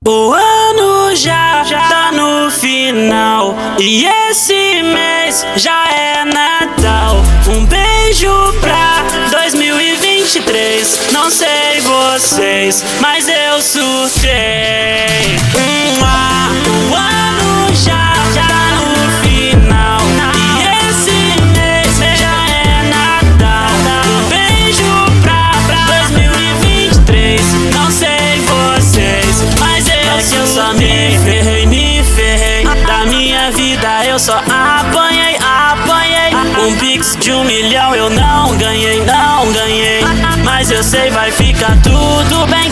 O ano já tá no final e esse mês já é Natal. Um beijo pra 2023. Não sei vocês, mas eu surtei. O ano já tá no final e esse mês já é Natal. Um beijo pra 2023. Não sei vocês, mas eu só me ferrei. Da minha vida eu só apanhei. Um pix de 1 milhão eu não ganhei. Mas eu sei vai ficar tudo bem.